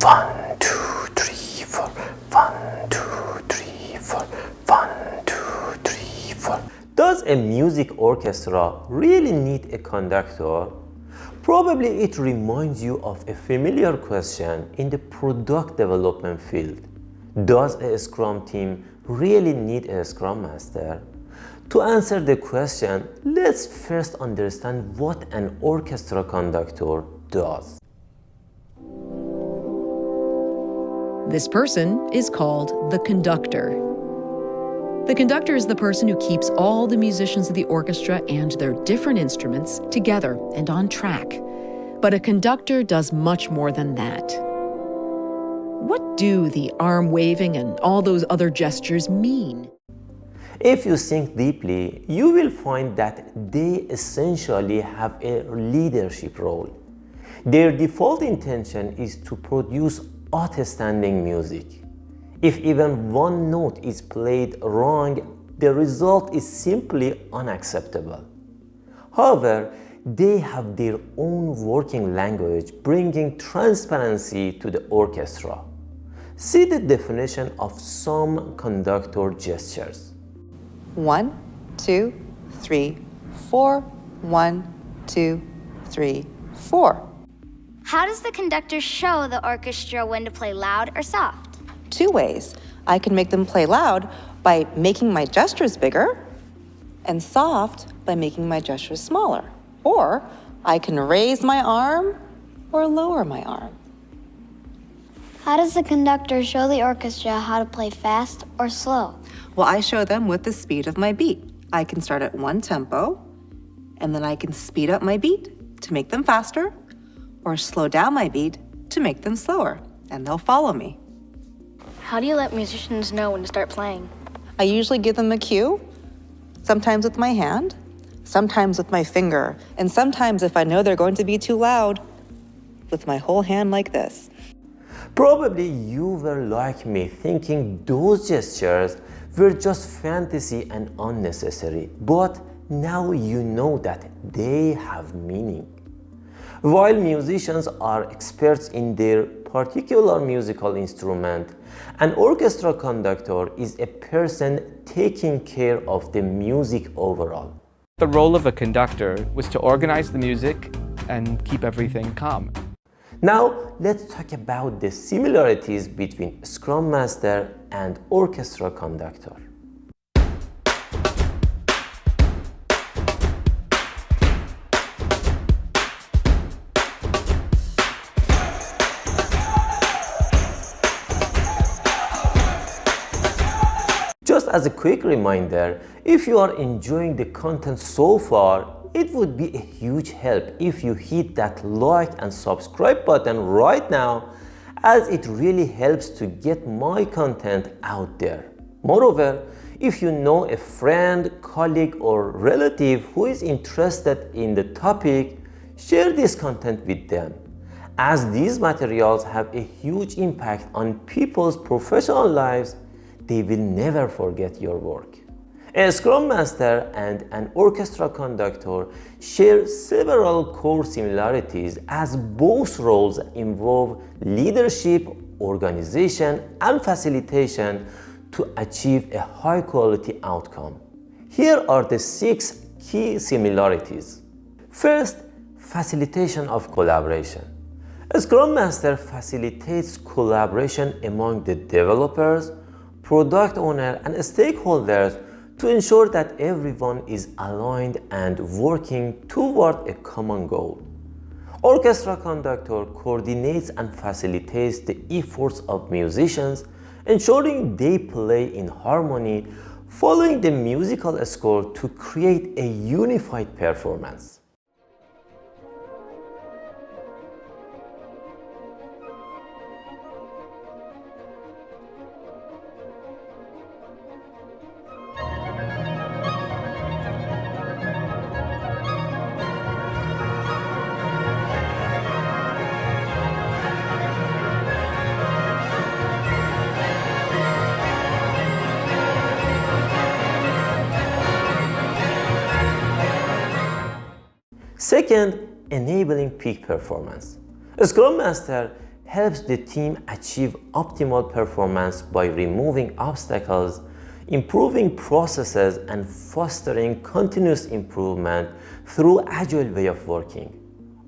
1, 2, 3, 4. 1, 2, 3, 4. 1, 2, 3, 4. Does a music orchestra really need a conductor? Probably it reminds you of a familiar question in the product development field. Does a Scrum team really need a Scrum Master? To answer the question, let's first understand what an orchestra conductor does. This person is called the conductor. The conductor is the person who keeps all the musicians of the orchestra and their different instruments together and on track. But a conductor does much more than that. What do the arm waving and all those other gestures mean? If you think deeply, you will find that they essentially have a leadership role. Their default intention is to produce outstanding music. If even one note is played wrong, the result is simply unacceptable. However, they have their own working language, bringing transparency to the orchestra. See the definition of some conductor gestures. 1, 2, 3, 4. 1, 2, 3, 4. How does the conductor show the orchestra when to play loud or soft? 2 ways. I can make them play loud by making my gestures bigger, and soft by making my gestures smaller. Or I can raise my arm or lower my arm. How does the conductor show the orchestra how to play fast or slow? Well, I show them with the speed of my beat. I can start at one tempo, and then I can speed up my beat to make them faster, or slow down my beat to make them slower, and they'll follow me. How do you let musicians know when to start playing? I usually give them a cue, sometimes with my hand, sometimes with my finger, and sometimes if I know they're going to be too loud, with my whole hand like this. Probably you were like me, thinking those gestures were just fantasy and unnecessary, but now you know that they have meaning. While musicians are experts in their particular musical instrument, an orchestra conductor is a person taking care of the music overall. The role of a conductor was to organize the music and keep everything calm. Now, let's talk about the similarities between Scrum Master and Orchestra Conductor. Just as a quick reminder, if you are enjoying the content so far, it would be a huge help if you hit that like and subscribe button right now, as it really helps to get my content out there. Moreover, if you know a friend, colleague, or relative who is interested in the topic, share this content with them, as these materials have a huge impact on people's professional lives. They will never forget your work. A Scrum Master and an Orchestra Conductor share several core similarities, as both roles involve leadership, organization, and facilitation to achieve a high-quality outcome. Here are the 6 key similarities. First, facilitation of collaboration. A Scrum Master facilitates collaboration among the developers, product owner, and stakeholders to ensure that everyone is aligned and working toward a common goal. Orchestra Conductor coordinates and facilitates the efforts of musicians, ensuring they play in harmony, following the musical score to create a unified performance. Second, enabling peak performance. A Scrum Master helps the team achieve optimal performance by removing obstacles, improving processes, and fostering continuous improvement through agile way of working.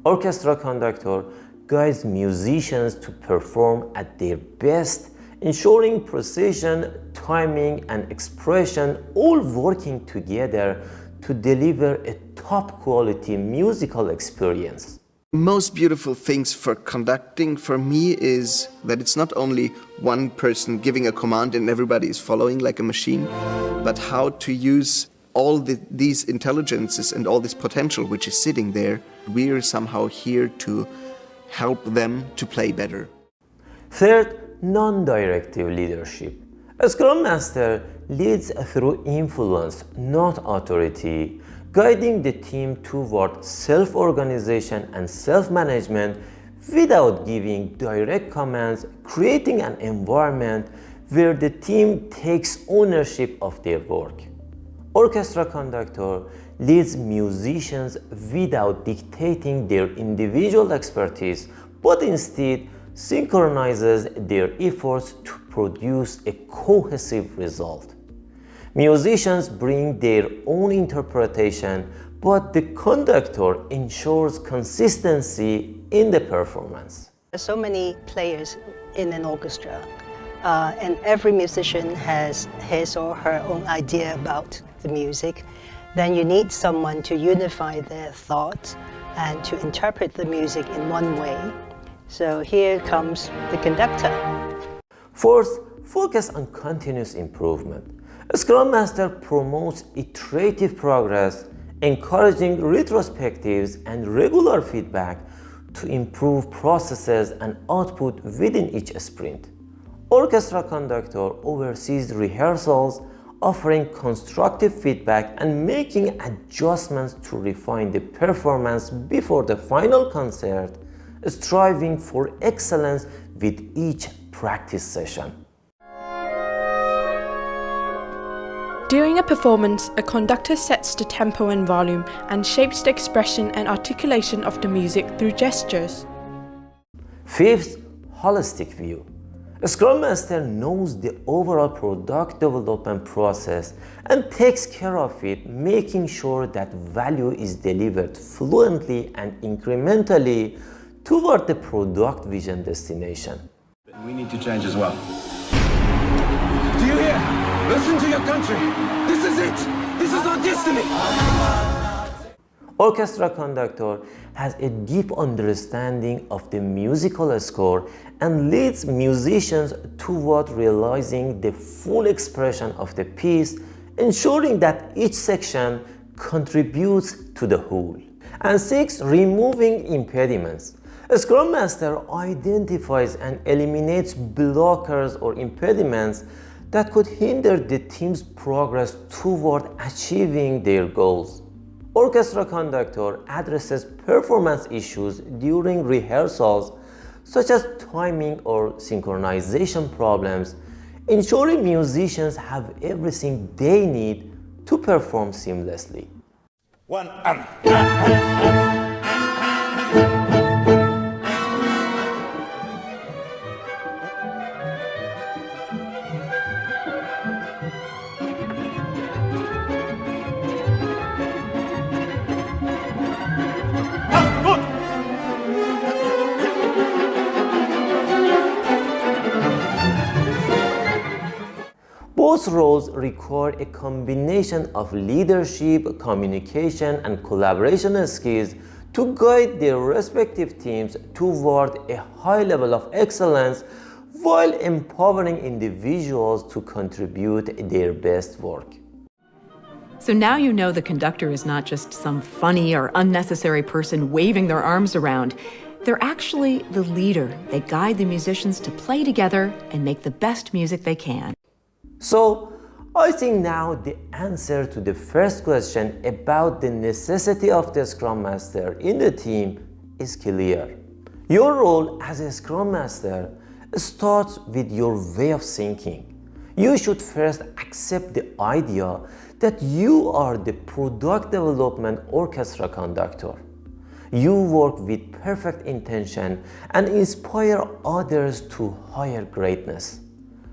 Orchestra Conductor guides musicians to perform at their best, ensuring precision, timing, and expression all working together to deliver a top quality musical experience. Most beautiful things for conducting for me is that it's not only one person giving a command and everybody is following like a machine, but how to use all these intelligences and all this potential which is sitting there. We're somehow here to help them to play better. Third, non-directive leadership. A Scrum Master leads through influence, not authority, guiding the team toward self-organization and self-management without giving direct commands, creating an environment where the team takes ownership of their work. Orchestra Conductor leads musicians without dictating their individual expertise, but instead synchronizes their efforts to produce a cohesive result. Musicians bring their own interpretation, but the conductor ensures consistency in the performance. There's so many players in an orchestra, and every musician has his or her own idea about the music. Then you need someone to unify their thoughts and to interpret the music in one way. So here comes the conductor. Fourth, focus on continuous improvement. A Scrum Master promotes iterative progress, encouraging retrospectives and regular feedback to improve processes and output within each sprint. Orchestra Conductor oversees rehearsals, offering constructive feedback and making adjustments to refine the performance before the final concert, striving for excellence with each practice session. During a performance, a conductor sets the tempo and volume and shapes the expression and articulation of the music through gestures. Fifth, holistic view. A Scrum Master knows the overall product development process and takes care of it, making sure that value is delivered fluently and incrementally toward the product vision destination. We need to change as well. Do you hear? Listen to your country. This is it. This is our destiny. Orchestra Conductor has a deep understanding of the musical score and leads musicians toward realizing the full expression of the piece, ensuring that each section contributes to the whole. And six, removing impediments. A Scrum Master identifies and eliminates blockers or impediments that could hinder the team's progress toward achieving their goals. Orchestra Conductor addresses performance issues during rehearsals, such as timing or synchronization problems, ensuring musicians have everything they need to perform seamlessly. Both roles require a combination of leadership, communication, and collaboration skills to guide their respective teams toward a high level of excellence while empowering individuals to contribute their best work. So now you know the conductor is not just some funny or unnecessary person waving their arms around. They're actually the leader. They guide the musicians to play together and make the best music they can. So, I think now the answer to the first question about the necessity of the Scrum Master in the team is clear. Your role as a Scrum Master starts with your way of thinking. You should first accept the idea that you are the product development orchestra conductor. You work with perfect intention and inspire others to higher greatness.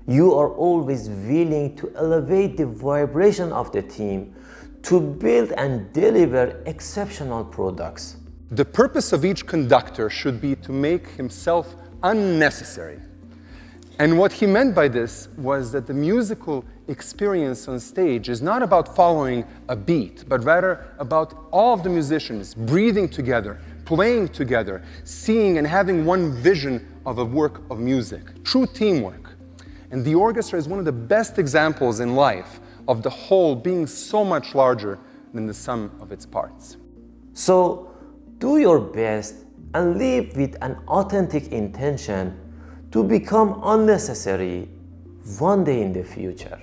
You are always willing to elevate the vibration of the team to build and deliver exceptional products. The purpose of each conductor should be to make himself unnecessary. And what he meant by this was that the musical experience on stage is not about following a beat, but rather about all of the musicians breathing together, playing together, seeing and having one vision of a work of music, true teamwork. And the orchestra is one of the best examples in life of the whole being so much larger than the sum of its parts. So, do your best and live with an authentic intention to become unnecessary one day in the future.